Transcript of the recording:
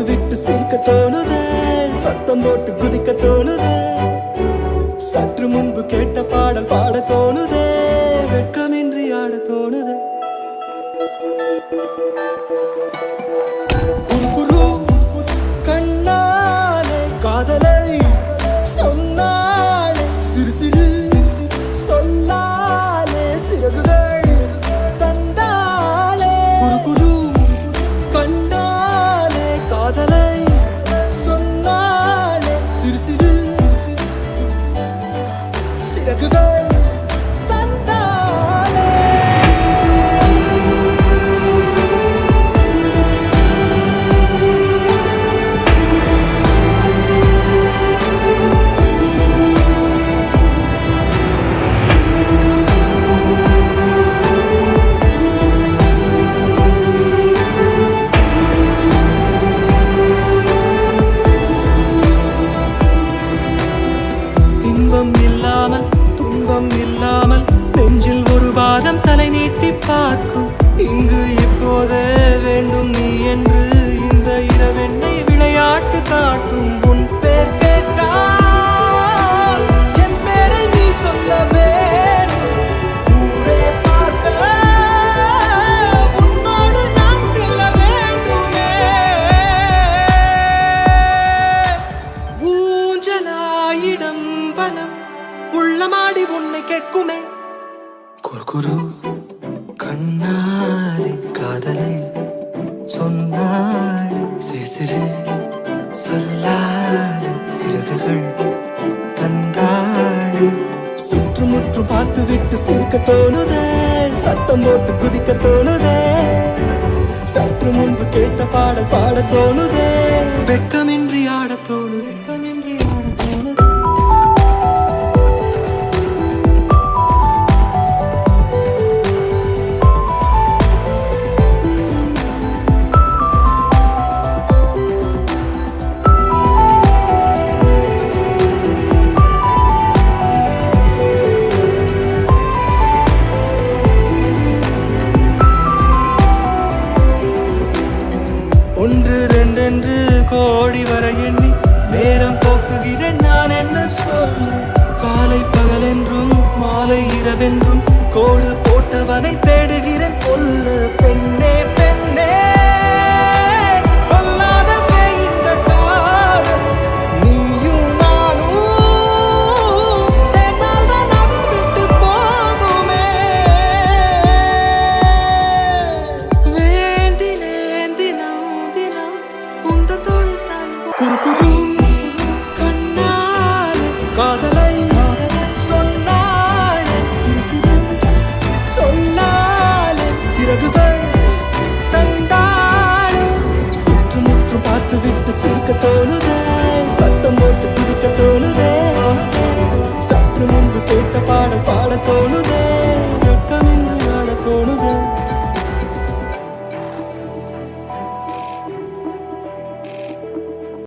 விட்டு சிரிக்க தோணுதே, சத்தம் போட்டு குதிக்க தோணுதே, சற்று முன்பு கேட்ட பாடல் பாட தோணுதே, வெட்கமின்றி ஆட தோணுதே. குரு குரு கண்ணாலே காதலை சொன்னாலே, சிறு சிறு சொல்லாலே சிறகுகள் தந்தாலே. குரு குரு கண்ணாலே காதலை சொன்னாலே, சிறு சிறு சிறகுகள் துன்பம் இல்லாமல் நெஞ்சில் ஒரு பாதம் தலை நீட்டி பார்க்கும். இங்கு இப்போதே வேண்டும் நீ என்று இந்த இரவெண்ணை விளையாட்டு காட்டும். உன் பேர் கேட்டால் என் பேரை நீ சொல்ல வேண்டும். ஊரே பார்க்க உன்னோடு நான் செல்ல வேண்டுமே. ஊஞ்சலாயிடம் பலம் உள்ளமாடி உன்னை கேட்குமே. குரு கண்ணாலே காதலை சொன்னாலே, சிறு சொல்லாலே சிறகுகள் தந்தாலே. சுற்றுமுற்றும் பார்த்து விட்டு சிரிக்க தோணுதே, சத்தம் போட்டு குதிக்க தோணுதே, சற்று முன்பு கேட்ட பாடல் பாட தோணுதே, வெட்கமின்றி ஆட தோணுதே. ஒன்று ரெண்டென்று கோடி வர எண்ணி நேரம் போக்குகிறேன் நான் என்ன சொல்ல. காலை பகலென்றும் மாலை இரவென்றும் கோடு போட்டவனை தேடுகிறேன் கொல்ல. பெண்ணே பெண்ணே பொல்லாத இந்த காதல், நீயும் நானும் சேர்ந்தால்தான் அது விட்டு போகுமே. வேண்டினேன் தினம் தினம் உந்த தோளில் சாயும். குரு குரு கண்ணாலே காதலை சொன்னாலே, சிறு சிறு சொல்லாலே சிறகுகள் தந்தாலே. சுற்றுமுற்றும் பார்த்து விட்டு சிரிக்க தோணுது.